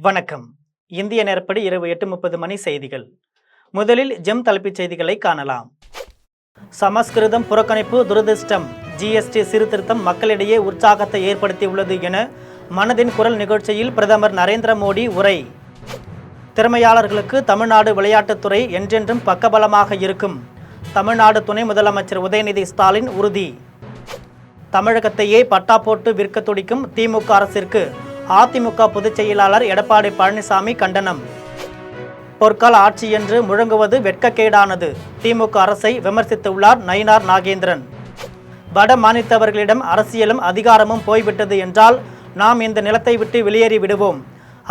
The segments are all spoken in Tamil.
வணக்கம். இந்திய நேரப்படி இரவு 8:30 மணி செய்திகள். முதலில் ஜெம் தலைப்புச் செய்திகளை காணலாம். சமஸ்கிருதம் புறக்கணிப்பு துரதிர்ஷ்டம். ஜிஎஸ்டி சீர்திருத்தம் மக்களிடையே உற்சாகத்தை ஏற்படுத்தியுள்ளது என மனதின் குரல் நிகழ்ச்சியில் பிரதமர் நரேந்திர மோடி உரை. திறமையாளர்களுக்கு தமிழ்நாடு விளையாட்டுத்துறை என்றென்றும் பக்கபலமாக இருக்கும். தமிழ்நாடு துணை முதலமைச்சர் உதயநிதி ஸ்டாலின் உறுதி. தமிழகத்தையே பட்டா போட்டு விற்க துடிக்கும் திமுக அரசிற்கு அதிமுக பொதுச் செயலாளர் எடப்பாடி பழனிசாமி கண்டனம். பொற்கால ஆட்சி என்று முழங்குவது வெட்கக்கேடானது. திமுக அரசை விமர்சித்துள்ளார் நயினார் நாகேந்திரன். வட மாநிலத்தவர்களிடம் அரசியலும் அதிகாரமும் போய்விட்டது என்றால் நாம் இந்த நிலத்தை விட்டு வெளியேறி விடுவோம்.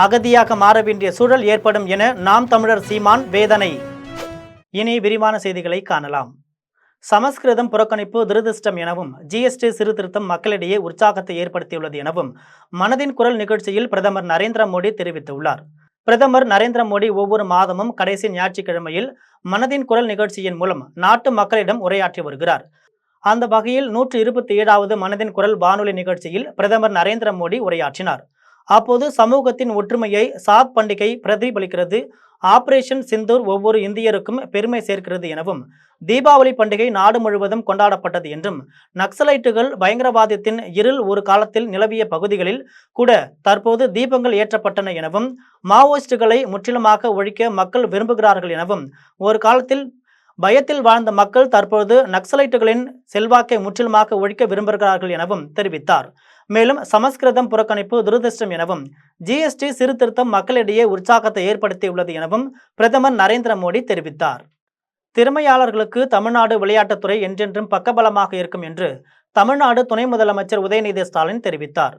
அகதியாக மாற வேண்டிய சூழல் ஏற்படும் என நாம் தமிழர் சீமான் வேதனை. இனி விரிவான செய்திகளை காணலாம். சமஸ்கிருதம் புறக்கணிப்பு துரதிர்ஷ்டம் எனவும் ஜிஎஸ்டி சீர்திருத்தம் மக்களிடையே உற்சாகத்தை ஏற்படுத்தியுள்ளது எனவும் மனதின் குரல் நிகழ்ச்சியில் பிரதமர் நரேந்திர மோடி தெரிவித்துள்ளார். பிரதமர் நரேந்திர மோடி ஒவ்வொரு மாதமும் கடைசி ஞாயிற்றுக்கிழமையில் மனதின் குரல் நிகழ்ச்சியின் மூலம் நாட்டு மக்களிடம் உரையாற்றி வருகிறார். அந்த வகையில் 127வது மனதின் குரல் வானொலி நிகழ்ச்சியில் பிரதமர் நரேந்திர மோடி உரையாற்றினார். அப்போது சமூகத்தின் ஒற்றுமையை சாத் பண்டிகை பிரதிபலிக்கிறது, ஆபரேஷன் சிந்தூர் ஒவ்வொரு இந்தியருக்கும் பெருமை சேர்க்கிறது எனவும், தீபாவளி பண்டிகை நாடு முழுவதும் கொண்டாடப்பட்டது என்றும், நக்சலைட்டுகள் பயங்கரவாதத்தின் இருள் ஒரு காலத்தில் நிலவிய பகுதிகளில் கூட தற்போது தீபங்கள் ஏற்றப்பட்டன எனவும், மாவோயிஸ்டுகளை முற்றிலுமாக ஒழிக்க மக்கள் விரும்புகிறார்கள் எனவும், ஒரு காலத்தில் பயத்தில் வாழ்ந்த மக்கள் தற்போது நக்சலைட்டுகளின் செல்வாக்கை முற்றிலுமாக ஒழிக்க விரும்புகிறார்கள் எனவும் தெரிவித்தார். மேலும் சமஸ்கிருதம் புறக்கணிப்பு துரதிர்ஷ்டம் எனவும் ஜிஎஸ்டி சீர்திருத்தம் மக்களிடையே உற்சாகத்தை ஏற்படுத்தியுள்ளது எனவும் பிரதமர் நரேந்திர மோடி தெரிவித்தார். திறமையாளர்களுக்கு தமிழ்நாடு விளையாட்டுத்துறை என்றென்றும் பக்கபலமாக இருக்கும் என்று தமிழ்நாடு துணை முதலமைச்சர் உதயநிதி ஸ்டாலின் தெரிவித்தார்.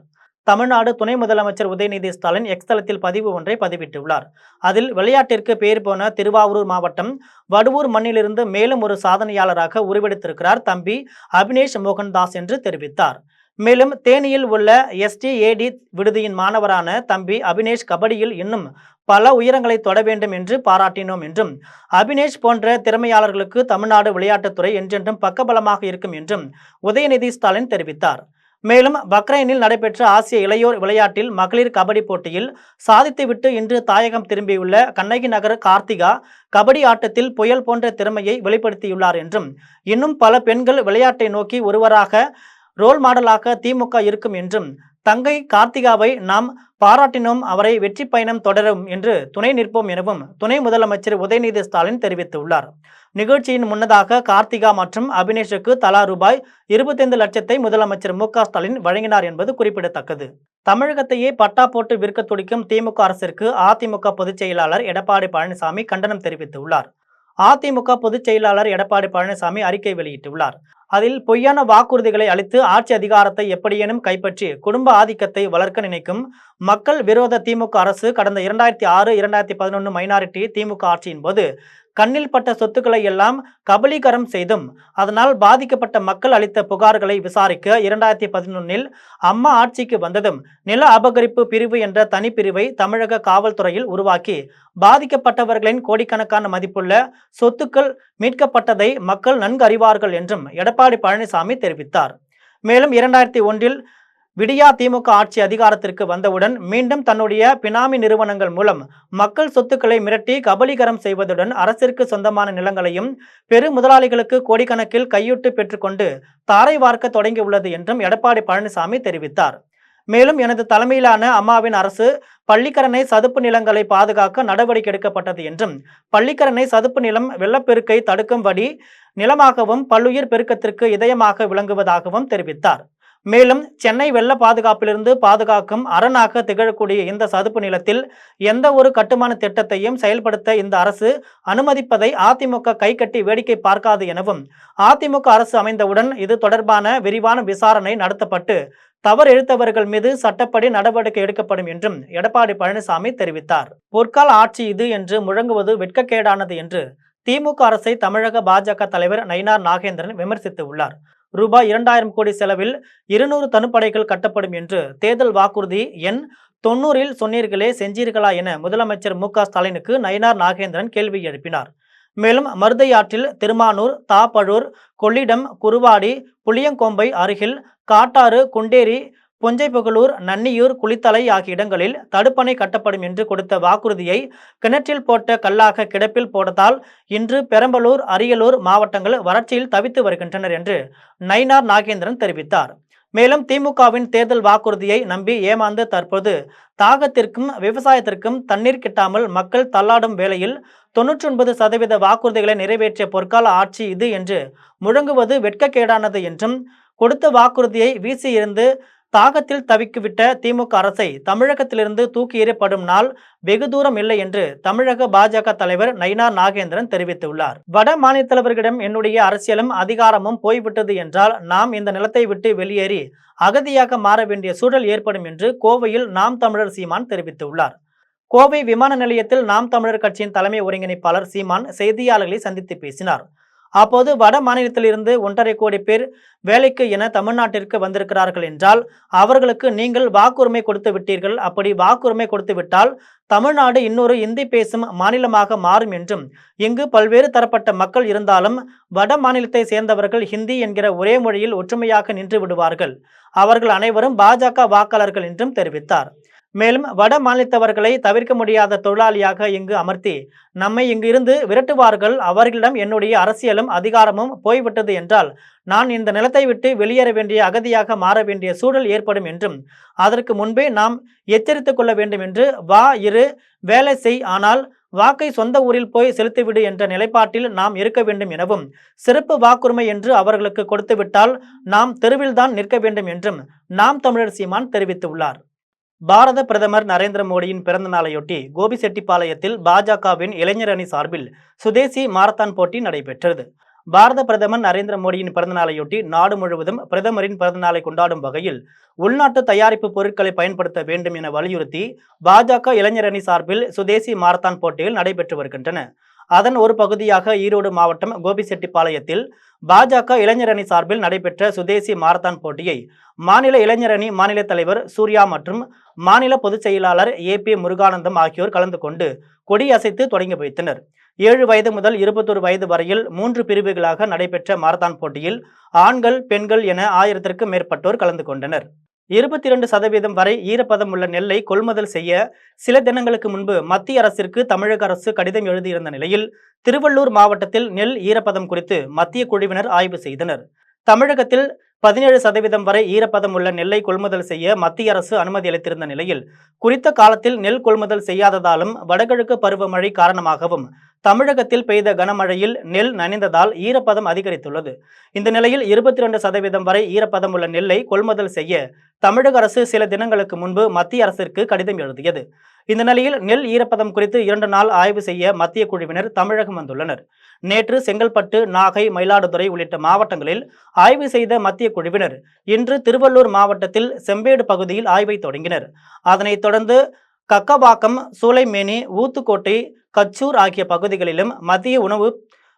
தமிழ்நாடு துணை முதலமைச்சர் உதயநிதி ஸ்டாலின் எக்ஸ் தளத்தில் பதிவு ஒன்றை பதிவிட்டுள்ளார். அதில் விளையாட்டிற்கு பெயர் போன திருவாரூர் மாவட்டம் வடுவூர் மண்ணிலிருந்து மேலும் ஒரு சாதனையாளராக உருவெடுத்திருக்கிறார் தம்பி அபினேஷ் மோகன்தாஸ் என்று தெரிவித்தார். மேலும் தேனியில் உள்ள STAD விடுதியின் மாணவரான தம்பி அபினேஷ் கபடியில் இன்னும் பல உயரங்களை தொட வேண்டும் என்று பாராட்டினோம் என்றும், அபினேஷ் போன்ற திறமையாளர்களுக்கு தமிழ்நாடு விளையாட்டுத்துறை என்றென்றும் பக்கபலமாக இருக்கும் என்றும் உதயநிதி ஸ்டாலின் தெரிவித்தார். மேலும் பக்ரைனில் நடைபெற்ற ஆசிய இளையோர் விளையாட்டில் மகளிர் கபடி போட்டியில் சாதித்துவிட்டு இன்று தாயகம் திரும்பியுள்ள கண்ணகி நகர் கார்த்திகா கபடி ஆட்டத்தில் புயல் போன்ற திறமையை வெளிப்படுத்தியுள்ளார் என்றும், இன்னும் பல பெண்கள் விளையாட்டை நோக்கி ஒருவராக ரோல் மாடலாக திமுக இருக்கும் என்றும், தங்கை கார்த்திகாவை நாம் பாராட்டினோம், அவரை வெற்றி பயணம் தொடரும் என்று துணை நிற்போம் எனவும் துணை முதலமைச்சர் உதயநிதி ஸ்டாலின் தெரிவித்துள்ளார். நிகழ்ச்சியின் முன்னதாக கார்த்திகா மற்றும் அபினேஷுக்கு தலா ரூபாய் 25 லட்சத்தை முதலமைச்சர் மு க ஸ்டாலின் வழங்கினார் என்பது குறிப்பிடத்தக்கது. தமிழகத்தையே பட்டா போட்டு விற்க துடிக்கும் திமுக அரசிற்கு அதிமுக பொதுச் செயலாளர் எடப்பாடி பழனிசாமி கண்டனம் தெரிவித்துள்ளார். அதிமுக பொதுச் செயலாளர் எடப்பாடி பழனிசாமி அறிக்கை வெளியிட்டுள்ளார். அதில் பொய்யான வாக்குறுதிகளை அளித்து ஆட்சி அதிகாரத்தை எப்படியேனும் கைப்பற்றி குடும்ப ஆதிக்கத்தை வளர்க்க நினைக்கும் மக்கள் விரோத திமுக அரசு கடந்த 2006-2011 மைனாரிட்டி திமுக ஆட்சியின் போது கண்ணில் பட்ட சொத்துக்களை எல்லாம் கபலீகரம் செய்தும், அதனால் பாதிக்கப்பட்ட மக்கள் அளித்த புகார்களை விசாரிக்க 2011 அம்மா ஆட்சிக்கு வந்ததும் நில அபகரிப்பு பிரிவு என்ற தனிப்பிரிவை தமிழக காவல்துறையில் உருவாக்கி பாதிக்கப்பட்டவர்களின் கோடிக்கணக்கான மதிப்புள்ள சொத்துக்கள் மீட்கப்பட்டதை மக்கள் நன்கு அறிவார்கள் என்றும் எடப்பாடி பழனிசாமி தெரிவித்தார். மேலும் 2001 விடியா திமுக ஆட்சி அதிகாரத்திற்கு வந்தவுடன் மீண்டும் தன்னுடைய பினாமி நிறுவனங்கள் மூலம் மக்கள் சொத்துக்களை மிரட்டி கபலீகரம் செய்வதுடன் அரசிற்கு சொந்தமான நிலங்களையும் பெரு முதலாளிகளுக்கு கோடிக்கணக்கில் கையூட்டு பெற்றுக்கொண்டு தாரை வார்க்க தொடங்கியுள்ளது என்றும் எடப்பாடி பழனிசாமி தெரிவித்தார். மேலும் எனது தலைமையிலான அம்மாவின் அரசு பள்ளிக்கரணை சதுப்பு நிலங்களை பாதுகாக்க நடவடிக்கை எடுக்கப்பட்டது என்றும், பள்ளிக்கரணை சதுப்பு நிலம் வெள்ளப்பெருக்கை தடுக்கும்படி நிலமாகவும் பல்லுயிர் பெருக்கத்திற்கு இதயமாக விளங்குவதாகவும் தெரிவித்தார். மேலும் சென்னை வெள்ள பாதுகாப்பிலிருந்து பாதுகாக்கும் அரணாக திகழக்கூடிய இந்த சதுப்பு நிலத்தில் எந்த ஒரு கட்டுமான திட்டத்தையும் செயல்படுத்த இந்த அரசு அனுமதிப்பதை அதிமுக கைகட்டி வேடிக்கை பார்க்காது எனவும், அதிமுக அரசு அமைந்தவுடன் இது தொடர்பான விரிவான விசாரணை நடத்தப்பட்டு தவறு இழுத்தவர்கள் மீது சட்டப்படி நடவடிக்கை எடுக்கப்படும் என்றும் எடப்பாடி பழனிசாமி தெரிவித்தார். பொற்கால ஆட்சி இது என்று முழங்குவது வெட்கக்கேடானது என்று திமுக அரசை தமிழக பாஜக தலைவர் நயினார் நாகேந்திரன் விமர்சித்து உள்ளார். ரூபாய் 2000 கோடி செலவில் 200 தனுப்படைகள் கட்டப்படும் என்று தேர்தல் வாக்குறுதி எண் 90 சொன்னீர்களே, செஞ்சீர்களா என முதலமைச்சர் மு க ஸ்டாலினுக்கு நயினார் நாகேந்திரன் கேள்வி எழுப்பினார். மேலும் மருதையாற்றில் திருமானூர், தாப்பழூர், கொள்ளிடம், குருவாடி, புளியங்கொம்பை அருகில் காட்டாறு, குண்டேரி, புஞ்சைபுகலூர், நன்னியூர், குளித்தலை ஆகிய இடங்களில் தடுப்பணை கட்டப்படும் என்று கொடுத்த வாக்குறுதியை கிணற்றில் போட்ட கல்லாக கிடப்பில் போட்டதால் இன்று பெரம்பலூர், அரியலூர் மாவட்டங்கள் வறட்சியில் தவித்து வருகின்றனர் என்று நயினார் நாகேந்திரன் தெரிவித்தார். மேலும் திமுகவின் தேர்தல் வாக்குறுதியை நம்பி ஏமாந்து தற்போது தாகத்திற்கும் விவசாயத்திற்கும் தண்ணீர் கிட்டாமல் மக்கள் தள்ளாடும் வேளையில் 99% வாக்குறுதிகளை நிறைவேற்றிய பொற்கால ஆட்சி இது என்று முழங்குவது வெட்கக்கேடானது என்றும், கொடுத்த வாக்குறுதியை வீசியிருந்து தாகத்தில் தவிக்கிவிட்ட திமுக அரசை தமிழகத்திலிருந்து தூக்கி எறியப்படும் நாள் வெகு தூரம் இல்லை என்று தமிழக பாஜக தலைவர் நயினார் நாகேந்திரன் தெரிவித்துள்ளார். வட மாநில தலைவர்களிடம் என்னுடைய அரசியலும் அதிகாரமும் போய்விட்டது என்றால் நாம் இந்த நிலத்தை விட்டு வெளியேறி அகதியாக மாற வேண்டிய சூழல் ஏற்படும் என்று கோவையில் நாம் தமிழர் சீமான் தெரிவித்துள்ளார். கோவை விமான நிலையத்தில் நாம் தமிழர் கட்சியின் தலைமை ஒருங்கிணைப்பாளர் சீமான் செய்தியாளர்களை சந்தித்து பேசினார். அப்போது வட மாநிலத்திலிருந்து 1.5 கோடி பேர் வேலைக்கு என தமிழ்நாட்டிற்கு வந்திருக்கிறார்கள் என்றால் அவர்களுக்கு நீங்கள் வாக்குரிமை கொடுத்து விட்டீர்கள். அப்படி வாக்குரிமை கொடுத்து விட்டால் தமிழ்நாடு இன்னொரு இந்தி பேசும் மாநிலமாக மாறும் என்றும், இங்கு பல்வேறு தரப்பட்ட மக்கள் இருந்தாலும் வட மாநிலத்தை சேர்ந்தவர்கள் ஹிந்தி என்கிற ஒரே மொழியில் ஒற்றுமையாக நின்று விடுவார்கள். அவர்கள் அனைவரும் பாஜக வாக்காளர்கள் என்றும் தெரிவித்தார். மேலும் வட மாநிலத்தவர்களை தவிர்க்க முடியாத தொழிலாளியாக இங்கு அமர்த்தி நம்மை இங்கு இருந்து விரட்டுவார்கள். அவர்களிடம் என்னுடைய அரசியலும் அதிகாரமும் போய்விட்டது என்றால் நான் இந்த நிலத்தை விட்டு வெளியேற வேண்டிய அகதியாக மாற வேண்டிய சூழல் ஏற்படும் என்றும், அதற்கு முன்பே நாம் எச்சரித்துக் கொள்ள வேண்டும் என்று இரு வேலை செய், ஆனால் வாக்கை சொந்த ஊரில் போய் செலுத்திவிடு என்ற நிலைப்பாட்டில் நாம் இருக்க வேண்டும் எனவும், சிறப்பு வாக்குரிமை என்று அவர்களுக்கு கொடுத்துவிட்டால் நாம் தெருவில்தான் நிற்க வேண்டும் என்றும் நாம் தமிழர் சீமான் தெரிவித்துள்ளார். பாரத பிரதமர் நரேந்திர மோடியின் பிறந்த நாளையொட்டி கோபிசெட்டிப்பாளையத்தில் பாஜகவின் இளைஞர் அணி சார்பில் சுதேசி மாரத்தான் போட்டி நடைபெற்றது. பாரத பிரதமர் நரேந்திர மோடியின் பிறந்த நாளையொட்டி நாடு முழுவதும் பிரதமரின் பிறந்த நாளை கொண்டாடும் வகையில் உள்நாட்டு தயாரிப்பு பொருட்களை பயன்படுத்த வேண்டும் என வலியுறுத்தி பாஜக இளைஞர் அணி சார்பில் சுதேசி மாரத்தான் போட்டிகள் நடைபெற்று வருகின்றன. அதன் ஒரு பகுதியாக ஈரோடு மாவட்டம் கோபிசெட்டிப்பாளையத்தில் பாஜக இளைஞர் அணி சார்பில் நடைபெற்ற சுதேசி மாரத்தான் போட்டியை மாநில இளைஞர் அணி மாநில தலைவர் சூர்யா மற்றும் மாநில பொதுச் செயலாளர் AP முருகானந்தம் ஆகியோர் கலந்து கொண்டு கொடியசைத்து தொடங்கி வைத்தனர். 7 வயது முதல் 21 வயது வரையில் 3 பிரிவுகளாக நடைபெற்ற மாரத்தான் போட்டியில் ஆண்கள், பெண்கள் என 1000க்கும் மேற்பட்டோர் கலந்து கொண்டனர். 22% வரை ஈரப்பதம் உள்ள நெல்லை கொள்முதல் செய்ய சில தினங்களுக்கு முன்பு மத்திய அரசிற்கு தமிழக அரசு கடிதம் எழுதியிருந்த நிலையில் திருவள்ளூர் மாவட்டத்தில் நெல் ஈரப்பதம் குறித்து மத்திய குழுவினர் ஆய்வு செய்தனர். தமிழகத்தில் 17% வரை ஈரப்பதம் உள்ள நெல்லை கொள்முதல் செய்ய மத்திய அரசு அனுமதி அளித்திருந்த நிலையில் குறித்த காலத்தில் நெல் கொள்முதல் செய்யாததாலும் வடகிழக்கு பருவமழை காரணமாகவும் தமிழகத்தில் பெய்த கனமழையில் நெல் நனைந்ததால் ஈரப்பதம் அதிகரித்துள்ளது. இந்த நிலையில் 22% வரை ஈரப்பதம் உள்ள நெல்லை கொள்முதல் செய்ய தமிழக அரசு சில தினங்களுக்கு முன்பு மத்திய அரசிற்கு கடிதம் எழுதியது. இந்த நிலையில் நெல் ஈரப்பதம் குறித்து 2 நாள் ஆய்வு செய்ய மத்திய குழுவினர் தமிழகம் வந்துள்ளனர். நேற்று செங்கல்பட்டு, நாகை, மயிலாடுதுறை உள்ளிட்ட மாவட்டங்களில் ஆய்வு செய்த மத்திய குழுவினர் இன்று திருவள்ளூர் மாவட்டத்தில் செம்பேடு பகுதியில் ஆய்வை தொடங்கினர். அதனைத் தொடர்ந்து கக்கவாக்கம், சூளைமேனி, ஊத்துக்கோட்டை, கச்சூர் ஆகிய பகுதிகளிலும் மத்திய உணவு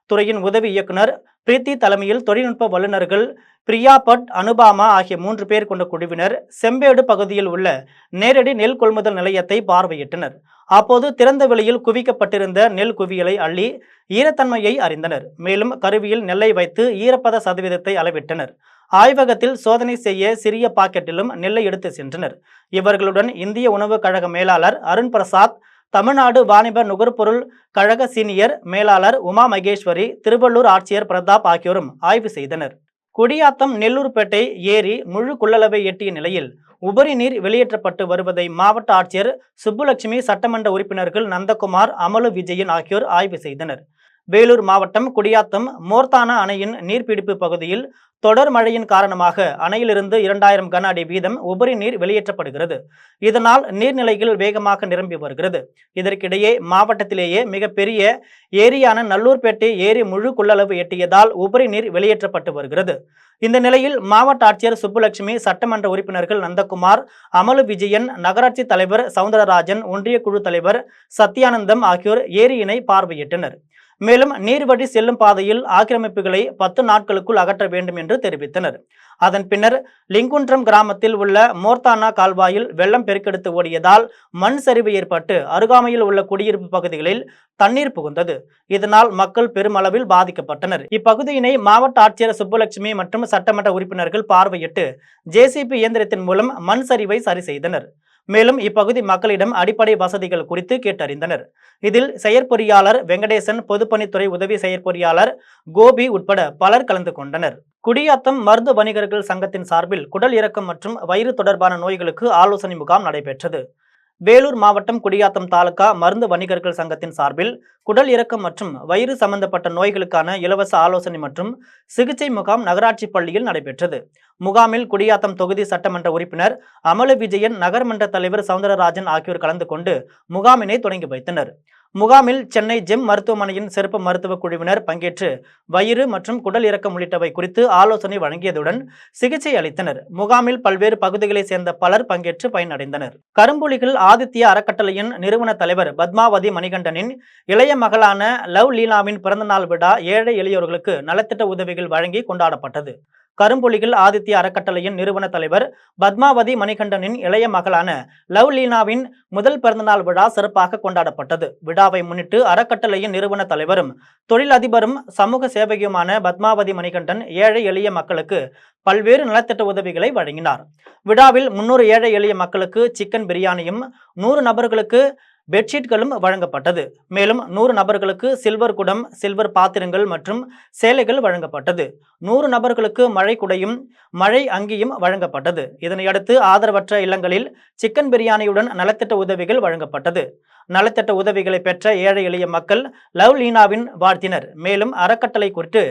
துறையின் உதவி இயக்குனர் பிரீத்தி தலைமையில் தொழில்நுட்ப வல்லுநர்கள் பிரியா பட், அனுபாமா ஆகிய 3 பேர் கொண்ட குழுவினர் செம்பேடு பகுதியில் உள்ள நேரடி நெல் கொள்முதல் நிலையத்தை பார்வையிட்டனர். அப்போது திறந்த வெளியில் குவிக்கப்பட்டிருந்த நெல் குவியலை அள்ளி ஈரத்தன்மையை அறிந்தனர். மேலும் கருவியில் நெல்லை வைத்து ஈரப்பத சதவீதத்தை அளவிட்டனர். ஆய்வகத்தில் சோதனை செய்ய சிறிய பாக்கெட்டிலும் நெல்லை எடுத்து சென்றனர். இவர்களுடன் இந்திய உணவு கழக மேலாளர் அருண் பிரசாத், தமிழ்நாடு வாணிப நுகர்பொருள் கழக சீனியர் மேலாளர் உமா மகேஸ்வரி, திருவள்ளூர் ஆட்சியர் பிரதாப் ஆகியோரும் ஆய்வு செய்தனர். குடியாத்தம் நெல்லூர்பேட்டை ஏரி முழு கொள்ளளவை எட்டிய நிலையில் உபரி நீர் வெளியேற்றப்பட்டு வருவதை மாவட்ட ஆட்சியர் சுப்புலட்சுமி, சட்டமன்ற உறுப்பினர்கள் நந்தகுமார், அமலு விஜயன் ஆகியோர் ஆய்வு செய்தனர். வேலூர் மாவட்டம் குடியாத்தம் மோர்தானா அணையின் நீர்பிடிப்பு பகுதியில் தொடர் மழையின் காரணமாக அணையிலிருந்து 2000 கன அடி வீதம் உபரி நீர் வெளியேற்றப்படுகிறது. இதனால் நீர்நிலைகள் வேகமாக நிரம்பி வருகிறது. இதற்கிடையே மாவட்டத்திலேயே மிகப்பெரிய ஏரியான நல்லூர்பேட்டை ஏரி முழு கொள்ளளவு எட்டியதால் உபரி நீர் வெளியேற்றப்பட்டு வருகிறது. இந்த நிலையில் மாவட்ட ஆட்சியர் சுப்புலட்சுமி, சட்டமன்ற உறுப்பினர்கள் நந்தகுமார், அமலு விஜயன், நகராட்சி தலைவர் சவுந்தரராஜன், ஒன்றிய குழு தலைவர் சத்யானந்தம் ஆகியோர் ஏரியினை பார்வையிட்டனர். மேலும் நீர்வழி செல்லும் பாதையில் ஆக்கிரமிப்புகளை 10 நாட்களுக்குள் அகற்ற வேண்டும் என்று தெரிவித்தனர். அதன் பின்னர் லிங்குன்றம் கிராமத்தில் உள்ள மோர்தானா கால்வாயில் வெள்ளம் பெருக்கெடுத்து ஓடியதால் மண் சரிவு ஏற்பட்டு அருகாமையில் உள்ள குடியிருப்பு பகுதிகளில் தண்ணீர் புகுந்தது. இதனால் மக்கள் பெருமளவில் பாதிக்கப்பட்டனர். இப்பகுதியினை மாவட்ட ஆட்சியர் சுப்புலட்சுமி மற்றும் சட்டமன்ற உறுப்பினர்கள் பார்வையிட்டு ஜேசிபி இயந்திரத்தின் மூலம் மண் சரிவை சரி செய்தனர். மேலும் இப்பகுதி மக்களிடம் அடிப்படை வசதிகள் குறித்து கேட்டறிந்தனர். இதில் செயற்பொறியாளர் வெங்கடேசன், பொதுப்பணித்துறை உதவி செயற்பொறியாளர் கோபி உட்பட பலர் கலந்து கொண்டனர். குடியாத்தம் மருந்து வணிகர்கள் சங்கத்தின் சார்பில் குடல் இறக்கம் மற்றும் வயிறு தொடர்பான நோய்களுக்கு ஆலோசனை முகாம் நடைபெற்றது. வேலூர் மாவட்டம் குடியாத்தம் தாலுகா மருந்து வணிகர்கள் சங்கத்தின் சார்பில் குடல் இறக்கம் மற்றும் வயிறு சம்பந்தப்பட்ட நோய்களுக்கான இலவச ஆலோசனை மற்றும் சிகிச்சை முகாம் நகராட்சி பள்ளியில் நடைபெற்றது. முகாமில் குடியாத்தம் தொகுதி சட்டமன்ற உறுப்பினர் அமல விஜயன், நகர்மன்ற தலைவர் சவுந்தரராஜன் ஆகியோர் கலந்து கொண்டு முகாமினை தொடங்கி வைத்தனர். முகாமில் சென்னை ஜெம் மருத்துவமனையின் சிறப்பு மருத்துவ குழுவினர் பங்கேற்று வயிறு மற்றும் குடல் இறக்கம் உள்ளிட்டவை குறித்து ஆலோசனை வழங்கியதுடன் சிகிச்சை அளித்தனர். முகாமில் பல்வேறு பகுதிகளைச் சேர்ந்த பலர் பங்கேற்று பயனடைந்தனர். கரும்புலிகள் ஆதித்ய அறக்கட்டளையின் நிறுவன தலைவர் பத்மாவதி மணிகண்டனின் இளைய மகளான லவ் லீனாவின் பிறந்தநாள் விழா ஏழை எளியோர்களுக்கு நலத்திட்ட உதவிகள் வழங்கி கொண்டாடப்பட்டது. கரும்புலிகள் ஆதித்ய அறக்கட்டளையின் நிறுவன தலைவர் பத்மாவதி மணிகண்டனின் இளைய மகளான லவ் லீனாவின் முதல் பிறந்தநாள் விழா சிறப்பாக கொண்டாடப்பட்டது. விழாவை முன்னிட்டு அறக்கட்டளையின் நிறுவன தலைவரும் தொழிலதிபரும் சமூக சேவகியுமான பத்மாவதி மணிகண்டன் ஏழை எளிய மக்களுக்கு பல்வேறு நலத்திட்ட உதவிகளை வழங்கினார். விழாவில் 300 ஏழை எளிய மக்களுக்கு சிக்கன் பிரியாணியும், 100 நபர்களுக்கு பெட்ஷீட்களும் வழங்கப்பட்டது. மேலும் 100 நபர்களுக்கு சில்வர் குடம், சில்வர் பாத்திரங்கள் மற்றும் சேலைகள் வழங்கப்பட்டது. 100 நபர்களுக்கு மழை குடையும் மழை அங்கியும் வழங்கப்பட்டது. இதனையடுத்து ஆதரவற்ற இல்லங்களில் சிக்கன் பிரியாணியுடன் நலத்திட்ட உதவிகள் வழங்கப்பட்டது. நலத்திட்ட உதவிகளை பெற்ற ஏழை எளிய மக்கள் லவ் லீனாவின் வாழ்த்தினர். மேலும் அறக்கட்டளை குறித்து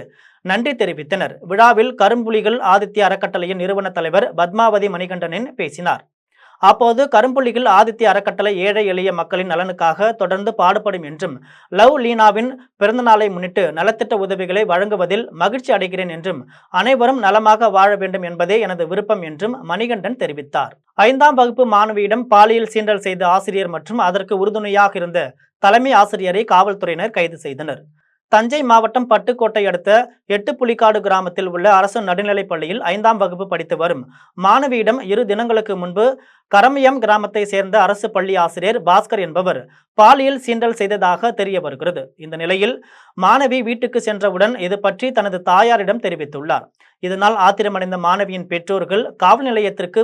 நன்றி தெரிவித்தனர். விழாவில் கரும்புலிகள் ஆதித்ய அறக்கட்டளையின் நிறுவன தலைவர் பத்மாவதி மணிகண்டனின் பேசினார். அப்போது கரும்புலிகள் ஆதித்ய அறக்கட்டளை ஏழை எளிய மக்களின் நலனுக்காக தொடர்ந்து பாடுபடும் என்றும், லவ் லீனாவின் பிறந்த நாளை முன்னிட்டு நலத்திட்ட உதவிகளை வழங்குவதில் மகிழ்ச்சி அடைகிறேன் என்றும், அனைவரும் நலமாக வாழ வேண்டும் என்பதே எனது விருப்பம் என்றும் மணிகண்டன் தெரிவித்தார். 5ஆம் வகுப்பு மாணவியிடம் பாலியல் சீண்டல் செய்த ஆசிரியர் மற்றும் அதற்கு உறுதுணையாக இருந்த தலைமை ஆசிரியரை காவல்துறையினர் கைது செய்தனர். தஞ்சை மாவட்டம் பட்டுக்கோட்டை அடுத்த 8 புலிக்காடு கிராமத்தில் உள்ள அரசு நடுநிலைப் பள்ளியில் 5ஆம் வகுப்பு படித்து வரும் மாணவியிடம் 2 தினங்களுக்கு முன்பு கரமயம் கிராமத்தை சேர்ந்த அரசு பள்ளி ஆசிரியர் பாஸ்கர் என்பவர் பாலியல் சீண்டல் செய்ததாக தெரிய வருகிறது. இந்த நிலையில் மாணவி வீட்டுக்கு சென்றவுடன் இது பற்றி தனது தாயாரிடம் தெரிவித்துள்ளார். இதனால் ஆத்திரமடைந்த மாணவியின் பெற்றோர்கள் காவல் நிலையத்திற்கு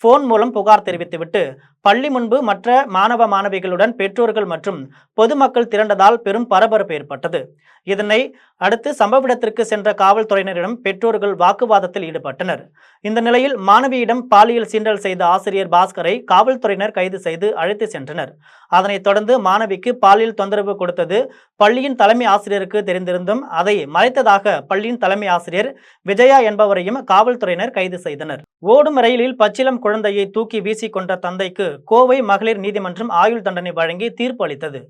போன் மூலம் புகார் தெரிவித்துவிட்டு பள்ளி முன்பு மற்ற மாணவ மாணவிகளுடன் பெற்றோர்கள் மற்றும் பொதுமக்கள் திரண்டதால் பெரும் பரபரப்பு ஏற்பட்டது. இதனை அடுத்து சம்பவ இடத்திற்கு சென்ற காவல்துறையினரிடம் பெற்றோர்கள் வாக்குவாதத்தில் ஈடுபட்டனர். இந்த நிலையில் மாணவியிடம் பாலியல் சீண்டல் செய்த ஆசிரியர் பாஸ்கரை காவல்துறையினர் கைது செய்து அழைத்து சென்றனர். அதனைத் தொடர்ந்து மாணவிக்கு பாலியல் தொந்தரவு கொடுத்தது பள்ளியின் தலைமை ஆசிரியருக்கு தெரிந்திருந்தும் அதை மறைத்ததாக பள்ளியின் தலைமை ஆசிரியர் விஜயா என்பவரையும் காவல்துறையினர் கைது செய்தனர். ஓடும் ரயிலில் பச்சிளம் குழந்தையை தூக்கி வீசி கொண்ட தந்தைக்கு கோவை மகளிர் நீதிமன்றம் ஆயுள் தண்டனை வழங்கி தீர்ப்பு அளித்தது.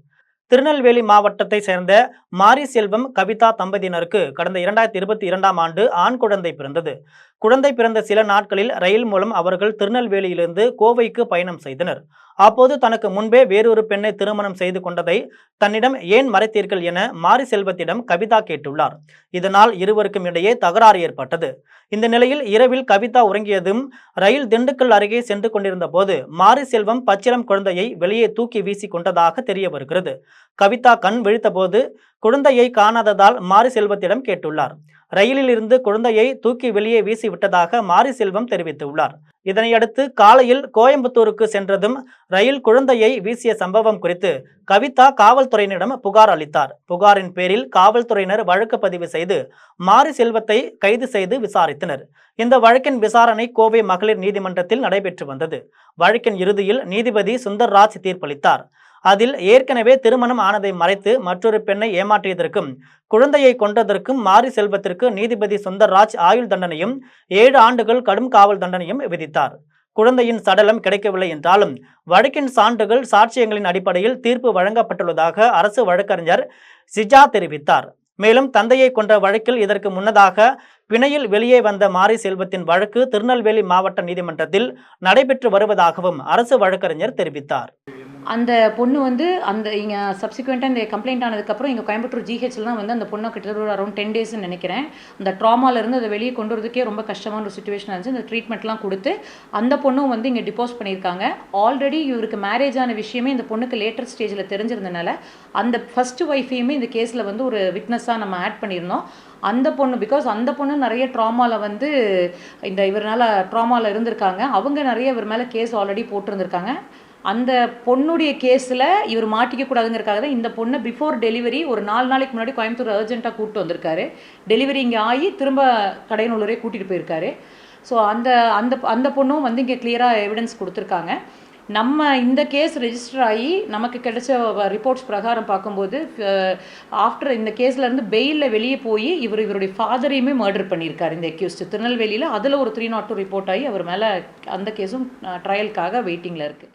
திருநெல்வேலி மாவட்டத்தை சேர்ந்த மாரி செல்வம், கவிதா தம்பதியினருக்கு கடந்த 2022ஆம் ஆண்டு ஆண் குழந்தை பிறந்தது. குழந்தை பிறந்த சில நாட்களில் ரயில் மூலம் அவர்கள் திருநெல்வேலியிலிருந்து கோவைக்கு பயணம் செய்தனர். அப்போது தனக்கு முன்பே வேறொரு பெண்ணை திருமணம் செய்து கொண்டதை தன்னிடம் ஏன் மறைத்தீர்கள் என மாரி செல்வத்திடம் கவிதா கேட்டுள்ளார். இதனால் இருவருக்கும் இடையே தகராறு ஏற்பட்டது. இந்த நிலையில் இரவில் கவிதா உறங்கியதும் ரயில் திண்டுக்கல் அருகே சென்று கொண்டிருந்த போது மாரி செல்வம் பச்சிளம் குழந்தையை வெளியே தூக்கி வீசி கொண்டதாக தெரிய வருகிறது. கவிதா கண் விழித்த போது குழந்தையை காணாததால் மாரி செல்வத்திடம் கேட்டுள்ளார். ரயிலில் இருந்து குழந்தையை தூக்கி வெளியே வீசி விட்டதாக மாரி செல்வம் தெரிவித்துள்ளார். இதனையடுத்து காலையில் கோயம்புத்தூருக்கு சென்றதும் ரயில் குழந்தையை வீசிய சம்பவம் குறித்து கவிதா காவல்துறையினரிடம் புகார் அளித்தார். புகாரின் பேரில் காவல்துறையினர் வழக்கு பதிவு செய்து மாரி செல்வத்தை கைது செய்து விசாரித்தனர். இந்த வழக்கின் விசாரணை கோவை மகளிர் நீதிமன்றத்தில் நடைபெற்று வந்தது. வழக்கின் இறுதியில் நீதிபதி சுந்தர்ராஜ் தீர்ப்பளித்தார். அதில் ஏற்கனவே திருமணம் ஆனதை மறைத்து மற்றொரு பெண்ணை ஏமாற்றியதற்கும் குழந்தையை கொன்றதற்கும் மாரி செல்வத்திற்கு நீதிபதி சுந்தர்ராஜ் ஆயுள் தண்டனையும் 7 ஆண்டுகள் கடும் காவல் தண்டனையும் விதித்தார். குழந்தையின் சடலம் கிடைக்கவில்லை என்றாலும் வழக்கின் சான்றுகள், சாட்சியங்களின் அடிப்படையில் தீர்ப்பு வழங்கப்பட்டுள்ளதாக அரசு வழக்கறிஞர் சிஜா தெரிவித்தார். மேலும் தந்தையை கொன்ற வழக்கில் இதற்கு முன்னதாக பிணையில் வெளியே வந்த மாரி செல்வத்தின் வழக்கு திருநெல்வேலி மாவட்ட நீதிமன்றத்தில் நடைபெற்று வருவதாகவும் அரசு வழக்கறிஞர் தெரிவித்தார். அந்த பொண்ணு வந்து அந்த இங்கே சப்சிக்வெண்ட்டாக இந்த கம்ப்ளைண்ட் ஆனதுக்கப்புறம் இங்கே கோயம்புத்தூர் ஜிஹெச்சில் தான் வந்து அந்த பொண்ணை கிட்டத்தட்ட ஒரு அரௌண்ட் 10 டேஸ்ன்னு நினைக்கிறேன். அந்த ட்ராமாலேருந்து அதை வெளியே கொண்டு வரதுக்கே ரொம்ப கஷ்டமான ஒரு சுச்சுவேஷன் இருந்துச்சு. அந்த ட்ரீட்மெண்ட்லாம் கொடுத்து அந்த பொண்ணும் வந்து இங்கே டிப்போஸ் பண்ணியிருக்காங்க. ஆல்ரெடி இவருக்கு மேரேஜ் ஆன விஷயமே இந்த பொண்ணுக்கு லேட்டர் ஸ்டேஜில் தெரிஞ்சிருந்தனால அந்த ஃபஸ்ட்டு ஒய்ஃபையுமே இந்த கேஸில் வந்து ஒரு விட்னஸாக நம்ம ஆட் பண்ணியிருந்தோம். அந்த பொண்ணு பிகாஸ் அந்த பொண்ணு நிறைய ட்ராமாவில் வந்து இந்த இவரால் ட்ராமாவில் இருந்திருக்காங்க. அவங்க நிறைய இவர் மேலே கேஸ் ஆல்ரெடி போட்டிருந்திருக்காங்க. அந்த பொண்ணுடைய கேஸில் இவர் மாட்டிக்க கூடாதுங்கிறதுக்காக தான் இந்த பொண்ணை பிஃபோர் டெலிவரி ஒரு 4 நாளைக்கு முன்னாடி கோயம்புத்தூர் அர்ஜென்ட்டாக கூப்பிட்டு வந்திருக்காரு. டெலிவரி இங்கே ஆகி திரும்ப கடையனூரே கூட்டிகிட்டு போயிருக்காரு. ஸோ அந்த அந்த அந்த பொண்ணும் வந்து இங்கே கிளியராக எவிடன்ஸ் கொடுத்துருக்காங்க. நம்ம இந்த கேஸ் ரெஜிஸ்டர் ஆகி நமக்கு கிடைச்ச ரிப்போர்ட்ஸ் பிரகாரம் பார்க்கும்போது ஆஃப்டர் இந்த கேஸ்லேருந்து பெயிலில் வெளியே போய் இவருடைய ஃபாதரையுமே மர்டர் பண்ணியிருக்காரு இந்த அக்யூஸ்ட் திருநெல்வேலியில். அதில் ஒரு 302 ரிப்போர்ட் ஆகி அவர் மேலே அந்த கேஸும் ட்ரையலுக்காக வெயிட்டிங்கில் இருக்குது.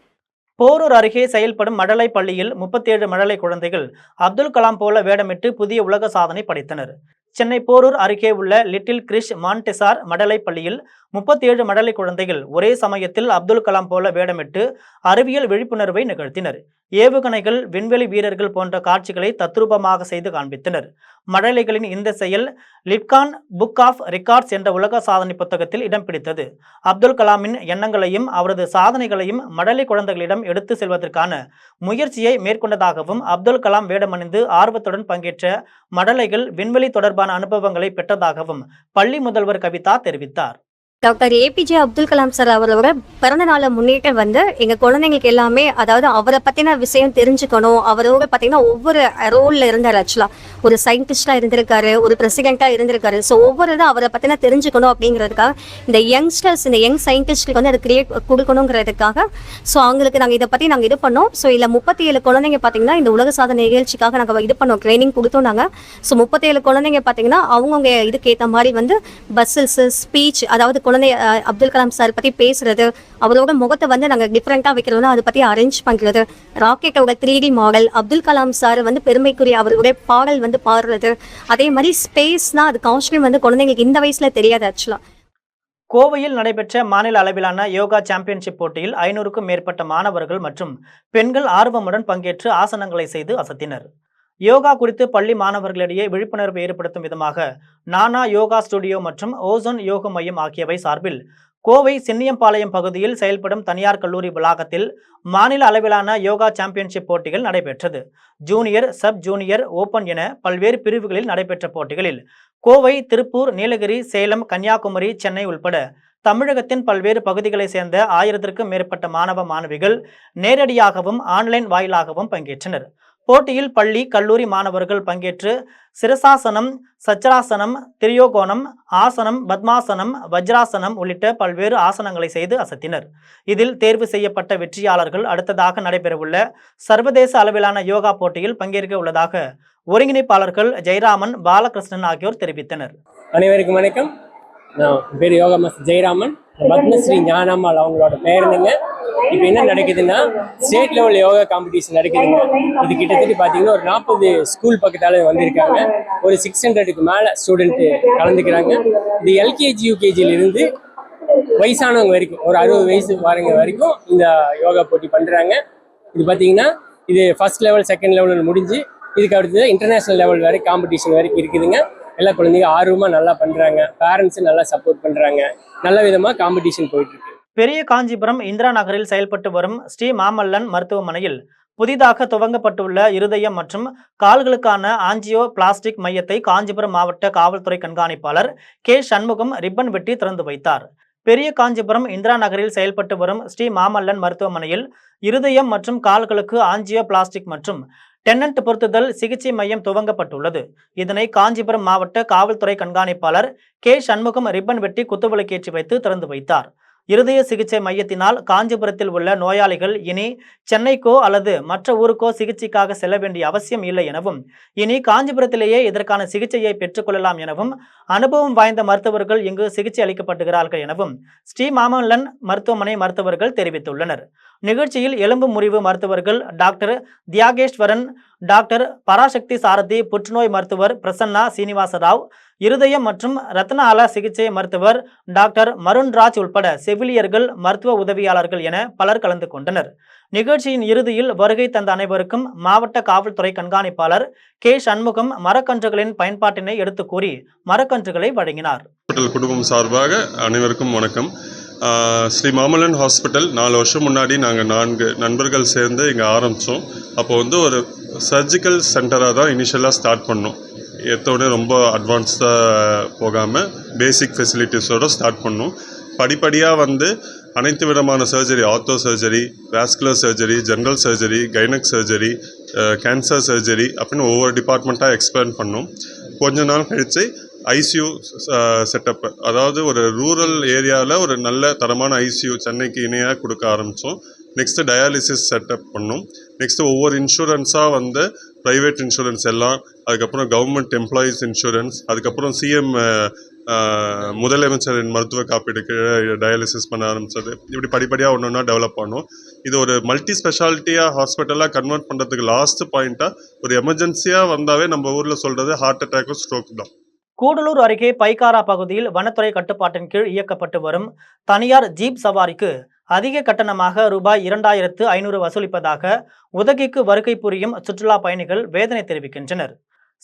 போரூர் அருகே செயல்படும் மழலை பள்ளியில் 37 மழலை குழந்தைகள் அப்துல் கலாம் போல வேடமிட்டு புதிய உலக சாதனை படைத்தனர். சென்னை போரூர் அருகே உள்ள லிட்டில் கிரிஷ் மான்டெசார் மழலை பள்ளியில் 37 மழலை குழந்தைகள் ஒரே சமயத்தில் அப்துல் கலாம் போல வேடமிட்டு அறிவியல் விழிப்புணர்வை நிகழ்த்தினர். ஏவுகணைகள், விண்வெளி வீரர்கள் போன்ற காட்சிகளை தத்ரூபமாக செய்து காண்பித்தனர். மழலைகளின் இந்த செயல் லிட்கான் புக் ஆஃப் ரெக்கார்ட்ஸ் என்ற உலக சாதனை புத்தகத்தில் இடம் பிடித்தது. அப்துல் கலாமின் எண்ணங்களையும் அவரது சாதனைகளையும் மழலை குழந்தைகளிடம் எடுத்து செல்வதற்கான முயற்சியை மேற்கொண்டதாகவும், அப்துல் கலாம் வேடமணிந்து ஆர்வத்துடன் பங்கேற்ற மழலைகள் விண்வெளி தொடர்பான அனுபவங்களை பெற்றதாகவும் பள்ளி முதல்வர் கவிதா தெரிவித்தார். டாக்டர் ஏபிஜே அப்துல் கலாம் சார் அவரோட பிறந்த நாளை முன்னிட்டு வந்து எங்க குழந்தைங்களுக்கு எல்லாமே, அதாவது அவரை பத்தின விஷயம் தெரிஞ்சுக்கணும். அவரோட பாத்தீங்கன்னா ஒவ்வொரு ரோல்ல இருந்தார். ஆக்சுவலா ஒரு சயின்டிஸ்டா இருந்திருக்காரு, ஒரு பிரசிடென்டா இருந்திருக்காரு. ஸோ ஒவ்வொரு இதை அவரை பத்தின தெரிஞ்சுக்கணும் அப்படிங்கிறதுக்காக இந்த யங்ஸ்டர்ஸ், இந்த யங் சயின்டிஸ்டுக்கு வந்து அதை கிரியேட் கொடுக்கணுங்கிறதுக்காக ஸோ அவங்களுக்கு நாங்கள் இதை பத்தி நாங்கள் இது பண்ணோம். ஸோ இல்லை 37 குழந்தைங்க பாத்தீங்கன்னா இந்த உலக சாதனை நிகழ்ச்சிக்காக நாங்கள் இது பண்ணோம், ட்ரைனிங் கொடுத்தோம் நாங்கள். ஸோ 37 குழந்தைங்க பாத்தீங்கன்னா அவங்கவுங்க இதுக்கு ஏற்ற மாதிரி வந்து பஸ்ஸல்ஸ், ஸ்பீச், அதாவது குழந்தை அப்துல் கலாம் சார் பத்தி பேசுறது, அவரோட முகத்தை வந்து நாங்கள் டிஃப்ரெண்டா வைக்கிறோம்னா அதை பத்தி அரேஞ்ச் பண்றது, ராக்கெட்டோட 3D model, Abdul Kalam sir வந்து பெருமைக்குரிய அவருடைய பாடல் வந்து பாடுறது, அதே மாதிரி ஸ்பேஸ்னா அது காஸ்டியூம் வந்து குழந்தைங்களுக்கு இந்த வயசுல தெரியாது. ஆக்சுவலா கோவையில் நடைபெற்ற மாநில அளவிலான யோகா சாம்பியன்ஷிப் போட்டியில் 500க்கும் மேற்பட்ட மாணவர்கள் மற்றும் பெண்கள் ஆர்வமுடன் பங்கேற்று ஆசனங்களை செய்து அசத்தினர். யோகா குறித்து பள்ளி மாணவர்களிடையே விழிப்புணர்வு ஏற்படுத்தும் விதமாக நானா யோகா ஸ்டுடியோ மற்றும் ஓசோன் யோக மையம் ஆகியவை சார்பில் கோவை சின்னியம்பாளையம் பகுதியில் செயல்படும் தனியார் கல்லூரி வளாகத்தில் மாநில அளவிலான யோகா சாம்பியன்ஷிப் போட்டிகள் நடைபெற்றது. ஜூனியர், சப் ஜூனியர், ஓபன் என பல்வேறு பிரிவுகளில் நடைபெற்ற போட்டிகளில் கோவை, திருப்பூர், நீலகிரி, சேலம், கன்னியாகுமரி, சென்னை உள்பட தமிழகத்தின் பல்வேறு பகுதிகளைச் சேர்ந்த 1000க்கும் மேற்பட்ட மாணவ மாணவிகள் நேரடியாகவும் ஆன்லைன் வாயிலாகவும் பங்கேற்றனர். போட்டியில் பள்ளி, கல்லூரி மாணவர்கள் பங்கேற்று சிரசாசனம், சச்சராசனம், திரியோகோணம் ஆசனம், பத்மாசனம், வஜ்ராசனம் உள்ளிட்ட பல்வேறு ஆசனங்களை செய்து அசத்தினர். இதில் தேர்வு செய்யப்பட்ட வெற்றியாளர்கள் அடுத்ததாக நடைபெறவுள்ள சர்வதேச அளவிலான யோகா போட்டியில் பங்கேற்க உள்ளதாக ஒருங்கிணைப்பாளர்கள் ஜெயராமன், பாலகிருஷ்ணன் ஆகியோர் தெரிவித்தனர். அனைவருக்கும் வணக்கம். நான் பேர் யோகா மாஸ்டர் ஜெயராமன். பத்மஸ்ரீ ஞானம்மாள் அவங்களோட பேருந்துங்க. இப்போ என்ன நடக்குதுன்னா, ஸ்டேட் லெவல் யோகா காம்படிஷன் நடக்குதுங்க. இது கிட்டத்தட்ட பார்த்தீங்கன்னா ஒரு 40 ஸ்கூல் பக்கத்தால் வந்திருக்காங்க. ஒரு 600க்கு மேலே ஸ்டூடெண்ட்டு கலந்துக்கிறாங்க. இது எல்கேஜி, யூகேஜியிலிருந்து வயசானவங்க வரைக்கும், ஒரு 60 வயசு வாரங்க வரைக்கும் இந்த யோகா போட்டி பண்ணுறாங்க. இது பார்த்தீங்கன்னா இது ஃபர்ஸ்ட் லெவல், செகண்ட் லெவல் முடிஞ்சு இதுக்கு அடுத்தது இன்டர்நேஷ்னல் லெவல் வரைக்கும் காம்படிஷன் வரைக்கும் இருக்குதுங்க. எல்லா குழந்தைங்க ஆர்வமாக நல்லா பண்ணுறாங்க. பேரண்ட்ஸும் நல்லா சப்போர்ட் பண்ணுறாங்க. நல்ல விதமாக காம்படிஷன் போயிட்டுருக்கு. பெரிய காஞ்சிபுரம் இந்திரா நகரில் செயல்பட்டு வரும் ஸ்ரீ மாமல்லன் மருத்துவமனையில் புதிதாக துவங்கப்பட்டுள்ள இருதயம் மற்றும் கால்களுக்கான ஆஞ்சியோ பிளாஸ்டிக் மையத்தை காஞ்சிபுரம் மாவட்ட காவல்துறை கண்காணிப்பாளர் கே சண்முகம் ரிப்பன் வெட்டி திறந்து வைத்தார். பெரிய காஞ்சிபுரம் இந்திரா நகரில் செயல்பட்டு வரும் ஸ்ரீ மாமல்லன் மருத்துவமனையில் இருதயம் மற்றும் கால்களுக்கு ஆஞ்சியோ பிளாஸ்டிக் மற்றும் டென்னன்ட் பொருத்துதல் சிகிச்சை மையம் துவங்கப்பட்டுள்ளது. இதனை காஞ்சிபுரம் மாவட்ட காவல்துறை கண்காணிப்பாளர் கே சண்முகம் ரிப்பன் வெட்டி குத்துவிளக்கேற்றி வைத்து திறந்து வைத்தார். இருதய சிகிச்சை மையத்தினால் காஞ்சிபுரத்தில் உள்ள நோயாளிகள் இனி சென்னைக்கோ அல்லது மற்ற ஊருக்கோ சிகிச்சைக்காக செல்ல வேண்டிய அவசியம் இல்லை எனவும், இனி காஞ்சிபுரத்திலேயே இதற்கான சிகிச்சையை பெற்றுக்கொள்ளலாம் எனவும், அனுபவம் வாய்ந்த மருத்துவர்கள் இங்கு சிகிச்சை அளிக்கப்படுகிறார்கள் எனவும் ஸ்ரீ மாமல்லன் மருத்துவமனை மருத்துவர்கள் தெரிவித்துள்ளனர். நிகழ்ச்சியில் எலும்பு முறிவு மருத்துவர்கள் டாக்டர் தியாகேஸ்வரன், டாக்டர் பராசக்தி சாரதி, புற்றுநோய் மருத்துவர் பிரசன்னா சீனிவாசராவ், இருதயம் மற்றும் ரத்னால சிகிச்சை மருத்துவர் டாக்டர் மருண்ராஜ் உட்பட செவிலியர்கள், மருத்துவ உதவியாளர்கள் என பலர் கலந்து கொண்டனர். நிகழ்ச்சியின் இறுதியில் வருகை தந்த அனைவருக்கும் மாவட்ட காவல்துறை கண்காணிப்பாளர் கே. சண்முகம் மரக்கன்றுகளின் பயன்பாட்டினை எடுத்து கூறி மரக்கன்றுகளை வழங்கினார். குடும்பம் சார்பாக அனைவருக்கும் வணக்கம். ஸ்ரீ மாமல்லன் ஹாஸ்பிட்டல் 4 வருஷம் முன்னாடி நாங்கள் 4 நண்பர்கள் சேர்ந்து இங்கே ஆரம்பித்தோம். அப்போது ஒரு சர்ஜிக்கல் சென்டராக தான் இனிஷியலாக ஸ்டார்ட் பண்ணோம். எடுத்தோடனே ரொம்ப அட்வான்ஸ்டாக போகாமல் பேசிக் ஃபெசிலிட்டிஸோடு ஸ்டார்ட் பண்ணோம். படிப்படியாக அனைத்து விதமான surgery, ortho surgery, vascular surgery, general surgery, gynaec surgery, cancer surgery அப்படின்னு ஒவ்வொரு டிபார்ட்மெண்ட்டாக எக்ஸ்பேண்ட் பண்ணோம். கொஞ்ச நாள் கழித்து ஐசியூ செட்டப், அதாவது ஒரு ரூரல் ஏரியாவில் ஒரு நல்ல தரமான ஐசியூ சென்னைக்கு இணையாக கொடுக்க ஆரம்பித்தோம். நெக்ஸ்ட்டு டயாலிசிஸ் செட்டப் பண்ணோம். நெக்ஸ்ட்டு ஒவ்வொரு இன்சூரன்ஸாக ப்ரைவேட் இன்சூரன்ஸ் எல்லாம், அதுக்கப்புறம் கவர்மெண்ட் எம்ப்ளாயீஸ் இன்சூரன்ஸ், அதுக்கப்புறம் சிஎம் முதலமைச்சரின் மருத்துவ காப்பீடுக்கு டயாலிசிஸ் பண்ண ஆரம்பித்தது. இப்படி படிப்படியாக ஒன்று ஒன்றா டெவலப் பண்ணோம். இது ஒரு மல்டி ஸ்பெஷாலிட்டியாக ஹாஸ்பிட்டலாக கன்வெர்ட் பண்ணுறதுக்கு லாஸ்ட் பாயிண்ட்டாக ஒரு எமர்ஜென்சியாக வந்தாவே நம்ம ஊரில் சொல்கிறது ஹார்ட் அட்டாக்கும் ஸ்ட்ரோக் தான். கூடலூர் அருகே பைக்காரா பகுதியில் வனத்துறை கட்டுப்பாட்டின் கீழ் இயக்கப்பட்டு வரும் தனியார் ஜீப் சவாரிக்கு அதிக கட்டணமாக ரூபாய் 2500 வசூலிப்பதாக உதகைக்கு வருகை புரியும் சுற்றுலா பயணிகள் வேதனை தெரிவிக்கின்றனர்.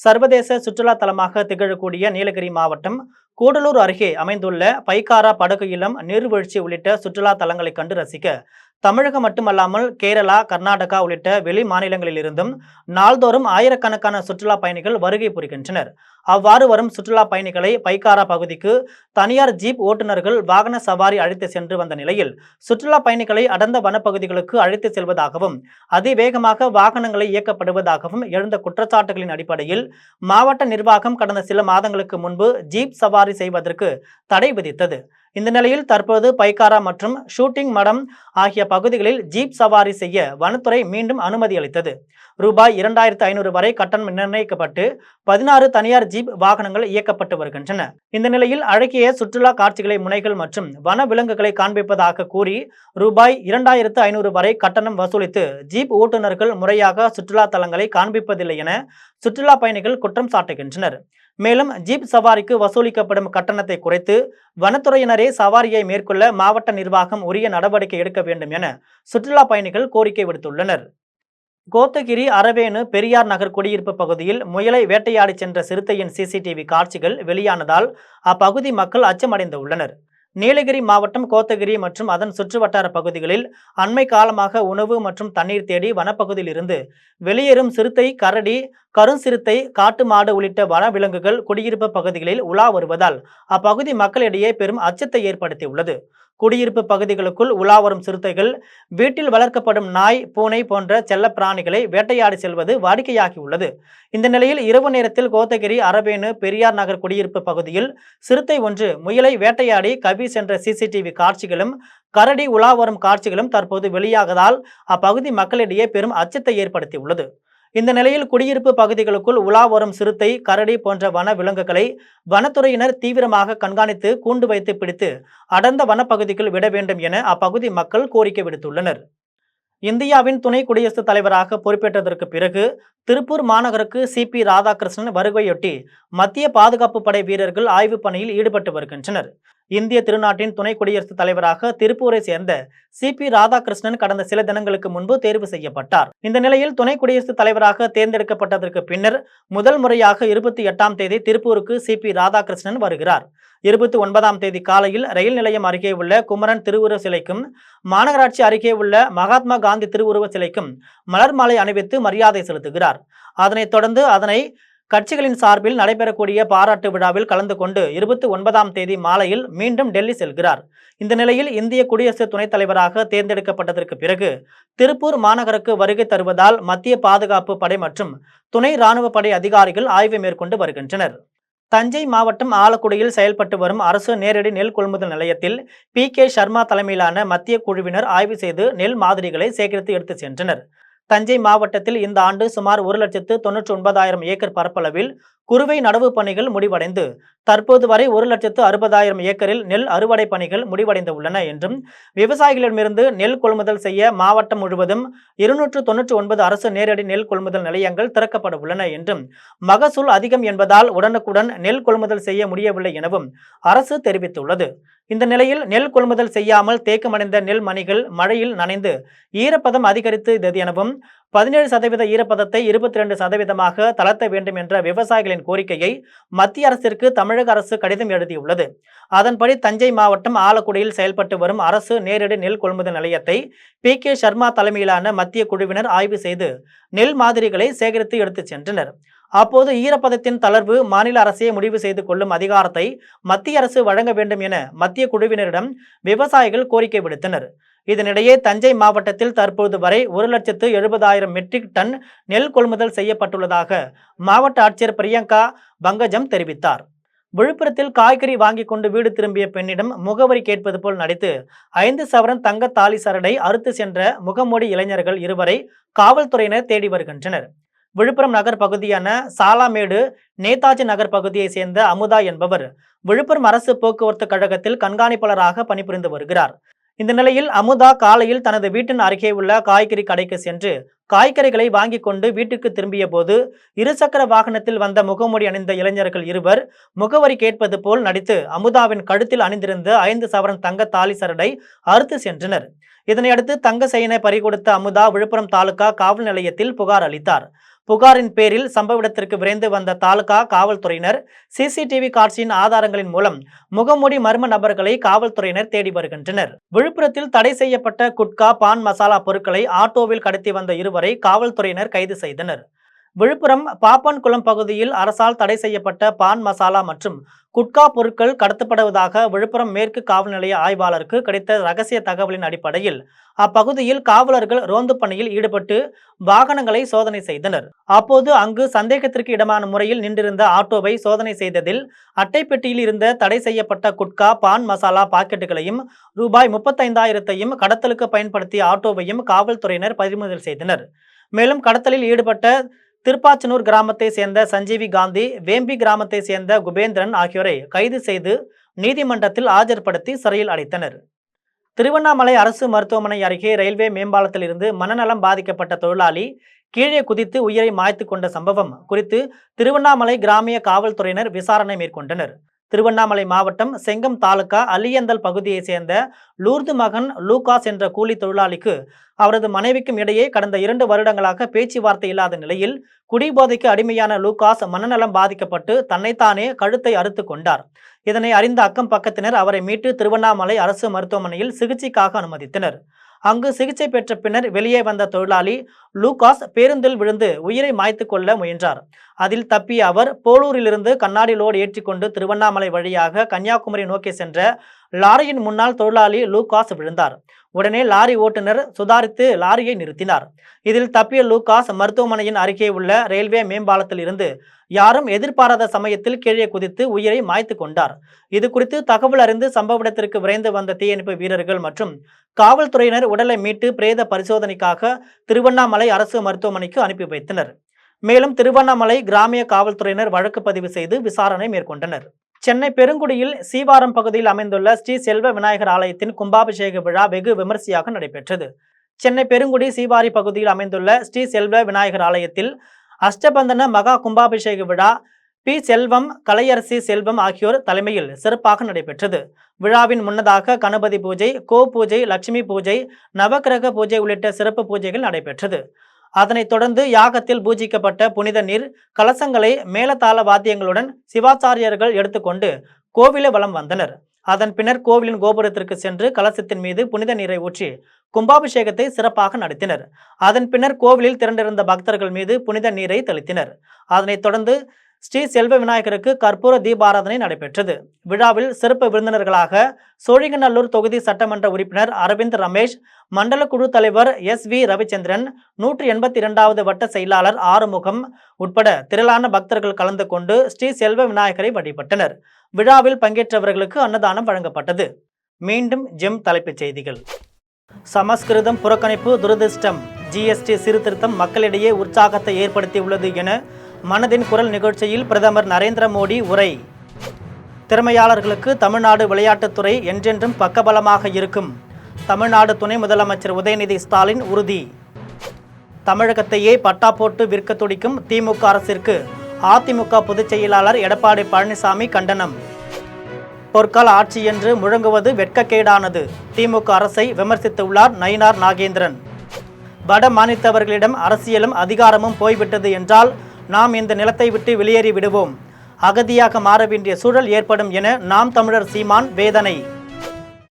சர்வதேச சுற்றுலா தலமாக திகழக்கூடிய நீலகிரி மாவட்டம் கூடலூர் அருகே அமைந்துள்ள பைக்காரா படகு இல்லம், நீர்வீழ்ச்சி உள்ளிட்ட சுற்றுலா தலங்களை கண்டு ரசிக்க தமிழகம் மட்டுமல்லாமல் கேரளா, கர்நாடகா உள்ளிட்ட வெளி மாநிலங்களிலிருந்தும் நாள்தோறும் ஆயிரக்கணக்கான சுற்றுலா பயணிகள் வருகை புரிகின்றனர். அவ்வாறு வரும் சுற்றுலா பயணிகளை பைக்காரா பகுதிக்கு தனியார் ஜீப் ஓட்டுநர்கள் வாகன சவாரி அழைத்து சென்று வந்த நிலையில் சுற்றுலா பயணிகளை அடர்ந்த வனப்பகுதிகளுக்கு அழைத்து செல்வதாகவும் அதிவேகமாக வாகனங்களை இயக்கப்படுவதாகவும் எழுந்த குற்றச்சாட்டுகளின் அடிப்படையில் மாவட்ட நிர்வாகம் கடந்த சில மாதங்களுக்கு முன்பு ஜீப் சவாரி செய்வதற்கு தடை விதித்தது. இந்த நிலையில் தற்போது பைக்காரா மற்றும் ஷூட்டிங் மடம் ஆகிய பகுதிகளில் ஜீப் சவாரி செய்ய வனத்துறை மீண்டும் அனுமதி அளித்தது. ரூபாய் 2500 வரை கட்டணம் நிர்ணயிக்கப்பட்டு 16 தனியார் ஜீப் வாகனங்கள் இயக்கப்பட்டு வருகின்றன. இந்த நிலையில் அழகிய சுற்றுலா காட்சிகளை, முனைகள் மற்றும் வன விலங்குகளை காண்பிப்பதாக கூறி ரூபாய் 2500 வரை கட்டணம் வசூலித்து ஜீப் ஓட்டுநர்கள் முறையாக சுற்றுலா தலங்களை காண்பிப்பதில்லை என சுற்றுலா பயணிகள் குற்றம் சாட்டுகின்றனர். மேலும் ஜீப் சவாரிக்கு வசூலிக்கப்படும் கட்டணத்தை குறைத்து வனத்துறையினரே சவாரியை மேற்கொள்ள மாவட்ட நிர்வாகம் உரிய நடவடிக்கை எடுக்க வேண்டும் என சுற்றுலா பயணிகள் கோரிக்கை விடுத்துள்ளனர். கோத்தகிரி அரவேணு பெரியார் நகர் குடியிருப்பு பகுதியில் முயலை வேட்டையாடி சென்ற சிறுத்தையின் சிசிடிவி காட்சிகள் வெளியானதால் அப்பகுதி மக்கள் அச்சமடைந்து உள்ளனர். நீலகிரி மாவட்டம் கோத்தகிரி மற்றும் அதன் சுற்றுவட்டார பகுதிகளில் அண்மை காலமாக உணவு மற்றும் தண்ணீர் தேடி வனப்பகுதியில் இருந்து வெளியேறும் சிறுத்தை, கரடி, கருஞ்சிறுத்தை, காட்டு மாடு உள்ளிட்ட வனவிலங்குகள் குடியிருப்பு பகுதிகளில் உலா வருவதால் அப்பகுதி மக்களிடையே பெரும் அச்சத்தை ஏற்படுத்தியுள்ளது. குடியிருப்பு பகுதிகளுக்குள் உலா வரும் சிறுத்தைகள் வீட்டில் வளர்க்கப்படும் நாய், பூனை போன்ற செல்ல பிராணிகளை வேட்டையாடி செல்வது வாடிக்கையாகியுள்ளது. இந்த நிலையில் இரவு நேரத்தில் கோத்தகிரி அரவேணு பெரியார் நகர் குடியிருப்பு பகுதியில் சிறுத்தை ஒன்று முயலை வேட்டையாடி கவி சென்ற சிசிடிவி காட்சிகளும் கரடி உலா வரும் காட்சிகளும் தற்போது வெளியாகதால் அப்பகுதி மக்களிடையே பெரும் அச்சத்தை ஏற்படுத்தியுள்ளது. இந்த நிலையில் குடியிருப்பு பகுதிகளுக்குள் உலா வரும் சிறுத்தை, கரடி போன்ற வன விலங்குகளை வனத்துறையினர் தீவிரமாக கண்காணித்து கூண்டு வைத்து பிடித்து அடர்ந்த வனப்பகுதிக்குள் விட வேண்டும் என அப்பகுதி மக்கள் கோரிக்கை விடுத்துள்ளனர். இந்தியாவின் துணை குடியரசுத் தலைவராக பொறுப்பேற்றதற்கு பிறகு திருப்பூர் மாநகருக்கு சிபி ராதாகிருஷ்ணன் வருகையொட்டி மத்திய பாதுகாப்பு படை வீரர்கள் ஆய்வுப் பணியில் ஈடுபட்டு வருகின்றனர். இந்திய திருநாட்டின் துணை குடியரசுத் தலைவராக திருப்பூரை சேர்ந்த சிபி ராதாகிருஷ்ணன் கடந்த சில தினங்களுக்கு முன்பு தேர்வு செய்யப்பட்டார். இந்த நிலையில் துணை குடியரசுத் தலைவராக தேர்ந்தெடுக்கப்பட்டதற்கு பின்னர் முதல் முறையாக 28ஆம் தேதி திருப்பூருக்கு சிபி ராதாகிருஷ்ணன் வருகிறார். 29ஆம் தேதி காலையில் ரயில் நிலையம் அருகே உள்ள குமரன் திருவுருவ சிலைக்கும் மாநகராட்சி அருகே உள்ள மகாத்மா காந்தி திருவுருவ சிலைக்கும் மலர் மாலை அணிவித்து மரியாதை செலுத்துகிறார். அதனைத் தொடர்ந்து அதனை கட்சிகளின் சார்பில் நடைபெறக்கூடிய பாராட்டு விழாவில் கலந்து கொண்டு 29ஆம் தேதி மாலையில் மீண்டும் டெல்லி செல்கிறார். இந்த நிலையில் இந்திய குடியரசு துணைத் தலைவராக தேர்ந்தெடுக்கப்பட்டதற்கு பிறகு திருப்பூர் மாநகருக்கு வருகை தருவதால் மத்திய பாதுகாப்பு படை மற்றும் துணை ராணுவ படை அதிகாரிகள் ஆய்வு மேற்கொண்டு வருகின்றனர். தஞ்சை மாவட்டம் ஆலக்குடியில் செயல்பட்டு வரும் அரசு நேரடி நெல் கொள்முதல் நிலையத்தில் PK சர்மா தலைமையிலான மத்திய குழுவினர் ஆய்வு செய்து நெல் மாதிரிகளை சேகரித்து எடுத்து சென்றனர். தஞ்சை மாவட்டத்தில் இந்த ஆண்டு சுமார் 1,99,000 ஏக்கர் பரப்பளவில் குறுவை நடவு பணிகள் முடிவடைந்து தற்போது வரை 1,60,000 ஏக்கரில் நெல் அறுவடை பணிகள் முடிவடைந்து உள்ளன என்றும் விவசாயிகளிடமிருந்து நெல் கொள்முதல் செய்ய மாவட்டம் முழுவதும் 299 அரசு நேரடி நெல் கொள்முதல் நிலையங்கள் திறக்கப்பட உள்ளன என்றும் மகசூல் அதிகம் என்பதால் உடனுக்குடன் நெல் கொள்முதல் செய்ய முடியவில்லை எனவும் அரசு தெரிவித்துள்ளது. இந்த நிலையில் நெல் கொள்முதல் செய்யாமல் தேக்கமடைந்த நெல் மணிகள் மழையில் நனைந்து ஈரப்பதம் அதிகரித்தது எனவும் 17% ஈரப்பதத்தை 22% தளர்த்த வேண்டும் என்ற விவசாயிகளின் கோரிக்கையை மத்திய அரசிற்கு தமிழக அரசு கடிதம் எழுதியுள்ளது. அதன்படி தஞ்சை மாவட்டம் ஆலக்குடியில் செயல்பட்டு வரும் அரசு நேரடி நெல் கொள்முதல் நிலையத்தை PK சர்மா தலைமையிலான மத்திய குழுவினர் ஆய்வு செய்து நெல் மாதிரிகளை சேகரித்து எடுத்துச் சென்றனர். அப்போது ஈரப்பதத்தின் தளர்வு மாநில அரசே முடிவு செய்து கொள்ளும் அதிகாரத்தை மத்திய அரசு வழங்க வேண்டும் என மத்திய குழுவினரிடம் விவசாயிகள் கோரிக்கை விடுத்தனர். இதனிடையே தஞ்சை மாவட்டத்தில் தற்போது வரை 1,70,000 மெட்ரிக் டன் நெல் கொள்முதல் செய்யப்பட்டுள்ளதாக மாவட்ட ஆட்சியர் பிரியங்கா பங்கஜம் தெரிவித்தார். விழுப்புரத்தில் காய்கறி வாங்கி கொண்டு வீடு திரும்பிய பெண்ணிடம் முகவரி கேட்பது போல் நடித்து 5 சவரன் தங்க தாலி சரடை அறுத்து சென்ற முகமூடி இளைஞர்கள் 2வரை காவல்துறையினர் தேடி வருகின்றனர். விழுப்புரம் நகர் பகுதியான சாலாமேடு நேதாஜி நகர் பகுதியை சேர்ந்த அமுதா என்பவர் விழுப்புரம் அரசு போக்குவரத்து கழகத்தில் கண்காணிப்பாளராக பணிபுரிந்து வருகிறார். இந்த நிலையில் அமுதா காலையில் தனது வீட்டின் அருகே உள்ள காய்கறி கடைக்கு சென்று காய்கறிகளை வாங்கி கொண்டு வீட்டுக்கு திரும்பிய போது இருசக்கர வாகனத்தில் வந்த முகமூடி அணிந்த இளைஞர்கள் 2 முகவரி கேட்பது போல் நடித்து அமுதாவின் கழுத்தில் அணிந்திருந்த 5 சவரன் தங்க தாலி சரடை அறுத்து சென்றனர். இதனையடுத்து தங்க செயினை பறிகொடுத்த அமுதா விழுப்புரம் தாலுகா காவல் நிலையத்தில் புகார் அளித்தார். புகாரின் பேரில் சம்பவ இடத்திற்கு விரைந்து வந்த தாலுகா காவல்துறையினர் CCTV காட்சியின் ஆதாரங்களின் மூலம் முகமூடி மர்ம நபர்களை காவல்துறையினர் தேடி வருகின்றனர். விழுப்புரத்தில் தடை செய்யப்பட்ட குட்கா பான் மசாலா பொருட்களை ஆட்டோவில் கடத்தி வந்த 2வரை காவல்துறையினர் கைது செய்தனர். விழுப்புரம் பாப்பான்குளம் பகுதியில் அரசால் தடை செய்யப்பட்ட பான் மசாலா மற்றும் குட்கா பொருட்கள் கடத்தப்படுவதாக விழுப்புரம் மேற்கு காவல் நிலைய ஆய்வாளருக்கு கிடைத்த ரகசிய தகவலின் அடிப்படையில் அப்பகுதியில் காவலர்கள் ரோந்து பணியில் ஈடுபட்டு வாகனங்களை சோதனை செய்தனர். அப்போது அங்கு சந்தேகத்திற்கு இடமான முறையில் நின்றிருந்த ஆட்டோவை சோதனை செய்ததில் அட்டைப்பெட்டியில் இருந்த தடை செய்யப்பட்ட குட்கா பான் மசாலா பாக்கெட்டுகளையும் ரூபாய் 35,000 கடத்தலுக்கு பயன்படுத்திய ஆட்டோவையும் காவல்துறையினர் பறிமுதல் செய்தனர். மேலும் கடத்தலில் ஈடுபட்ட திருப்பாச்சனூர் கிராமத்தை சேர்ந்த சஞ்சீவி காந்தி, வேம்பி கிராமத்தை சேர்ந்த குபேந்திரன் ஆகியோரை கைது செய்து நீதிமன்றத்தில் ஆஜர்படுத்தி சிறையில் அடைத்தனர். திருவண்ணாமலை அரசு மருத்துவமனை அருகே ரயில்வே மேம்பாலத்தில் இருந்து மனநலம் பாதிக்கப்பட்ட தொழிலாளி கீழே குதித்து உயிரை மாய்த்து கொண்ட சம்பவம் குறித்து திருவண்ணாமலை கிராமிய காவல்துறையினர் விசாரணை மேற்கொண்டனர். திருவண்ணாமலை மாவட்டம் செங்கம் தாலுகா அலியந்தல் பகுதியை சேர்ந்த லூர்து மகன் லூகாஸ் என்ற கூலி தொழிலாளிக்கு அவரது மனைவிக்கும் இடையே கடந்த 2 வருடங்களாக பேச்சுவார்த்தை இல்லாத நிலையில் குடிபோதைக்கு அடிமையான லூகாஸ் மனநலம் பாதிக்கப்பட்டு தன்னைத்தானே கழுத்தை அறுத்து கொண்டார். இதனை அறிந்த அக்கம் பக்கத்தினர் அவரை மீட்டு திருவண்ணாமலை அரசு மருத்துவமனையில் சிகிச்சைக்காக அனுமதித்தனர். அங்கு சிகிச்சை பெற்ற பின்னர் வெளியே வந்த தொழிலாளி லூகாஸ் பேருந்தில் விழுந்து உயிரை மாய்த்து கொள்ள முயன்றார். அதில் தப்பிய அவர் போலூரிலிருந்து கண்ணாடி லோடு ஏற்றிக்கொண்டு திருவண்ணாமலை வழியாக கன்னியாகுமரி நோக்கி சென்ற லாரியின் முன்னால் தொழிலாளி லூகாஸ் விழுந்தார். உடனே லாரி ஓட்டுநர் சுதாரித்து லாரியை நிறுத்தினார். இதில் தப்பிய லூகாஸ் மருத்துவமனையின் அருகே உள்ள ரயில்வே மேம்பாலத்தில் இருந்து யாரும் எதிர்பாராத சமயத்தில் கீழே குதித்து உயிரை மாய்த்து கொண்டார். இது குறித்து தகவல் அறிந்து சம்பவ இடத்திற்கு விரைந்து வந்த தீயணைப்பு வீரர்கள் மற்றும் காவல்துறையினர் உடலை மீட்டு பிரேத பரிசோதனைக்காக திருவண்ணாமலை அரசு மருத்துவமனைக்கு அனுப்பி வைத்தனர். மேலும் திருவண்ணாமலை கிராமிய காவல்துறையினர் வழக்கு பதிவு செய்து விசாரணை மேற்கொண்டனர். சென்னை பெருங்குடியில் சீவாரம் பகுதியில் அமைந்துள்ள ஸ்ரீ செல்வ விநாயகர் ஆலயத்தின் கும்பாபிஷேக விழா வெகு விமர்சையாக நடைபெற்றது. சென்னை பெருங்குடி சீவாரி பகுதியில் அமைந்துள்ள ஸ்ரீ செல்வ விநாயகர் ஆலயத்தில் அஷ்டபந்தன மகா கும்பாபிஷேக விழா பி. செல்வம், கலையரசி செல்வம் ஆகியோர் தலைமையில் சிறப்பாக நடைபெற்றது. விழாவின் முன்னதாக கணபதி பூஜை, கோ பூஜை, லட்சுமி பூஜை, நவக்கிரக பூஜை உள்ளிட்ட சிறப்பு பூஜைகள் நடைபெற்றது. அதனைத் தொடர்ந்து யாகத்தில் பூஜிக்கப்பட்ட புனித நீர் கலசங்களை மேலதாள வாத்தியங்களுடன் சிவாச்சாரியர்கள் எடுத்துக்கொண்டு கோவிலை வலம் வந்தனர். அதன் பின்னர் கோவிலின் கோபுரத்திற்கு சென்று கலசத்தின் மீது புனித நீரை ஊற்றி கும்பாபிஷேகத்தை சிறப்பாக நடத்தினர். அதன் பின்னர் கோவிலில் திரண்டிருந்த பக்தர்கள் மீது புனித நீரை தெளித்தனர். அதனைத் தொடர்ந்து ஸ்ரீ செல்வ விநாயகருக்கு கற்பூர தீபாராதனை நடைபெற்றது. விழாவில் சிறப்பு விருந்தினர்களாக சோழிங்கநல்லூர் தொகுதி சட்டமன்ற உறுப்பினர் அரவிந்த் ரமேஷ், மண்டல குழு தலைவர் SV ரவிச்சந்திரன், 182வது வட்ட செயலாளர் ஆறுமுகம் உட்பட திரளான பக்தர்கள் கலந்து கொண்டு ஸ்ரீ செல்வ விநாயகரை வழிபட்டனர். விழாவில் பங்கேற்றவர்களுக்கு அன்னதானம் வழங்கப்பட்டது. மீண்டும் ஜெம் தலைப்புச் செய்திகள். சமஸ்கிருதம் புறக்கணிப்பு துரதிர்ஷ்டம். GST சீர்திருத்தம் மக்களிடையே உற்சாகத்தை ஏற்படுத்தியுள்ளது என மனதின் குரல் நிகழ்ச்சியில் பிரதமர் நரேந்திர மோடி உரை. திறமையாளர்களுக்கு தமிழ்நாடு விளையாட்டுத்துறை என்றென்றும் பக்கபலமாக இருக்கும். தமிழ்நாடு துணை முதலமைச்சர் உதயநிதி ஸ்டாலின் உறுதி. தமிழகத்தையே பட்டா போட்டு விற்க துடிக்கும் திமுக அரசிற்கு அதிமுக பொதுச் செயலாளர் எடப்பாடி பழனிசாமி கண்டனம். பொற்கால ஆட்சி என்று முழங்குவது வெட்கக்கேடானது. திமுக அரசை விமர்சித்துள்ளார் நயினார் நாகேந்திரன். வட மாநிலத்தவர்களிடம் அரசியலும் அதிகாரமும் போய்விட்டது என்றால் நாம் இந்த நிலத்தை விட்டு வெளியேறி விடுவோம். அகதியாக மாற வேண்டிய சூழல் ஏற்படும் என நாம் தமிழர் சீமான் வேதனை.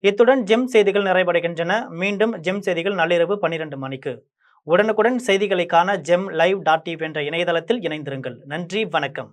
இத்துடன் ஜெம் செய்திகள் நிறைவடைகின்றன. மீண்டும் ஜெம் செய்திகள் நள்ளிரவு 12 மணிக்கு. உடனுக்குடன் செய்திகளை காண GemLive.tv என்ற இணையதளத்தில் இணைந்திருங்கள். நன்றி, வணக்கம்.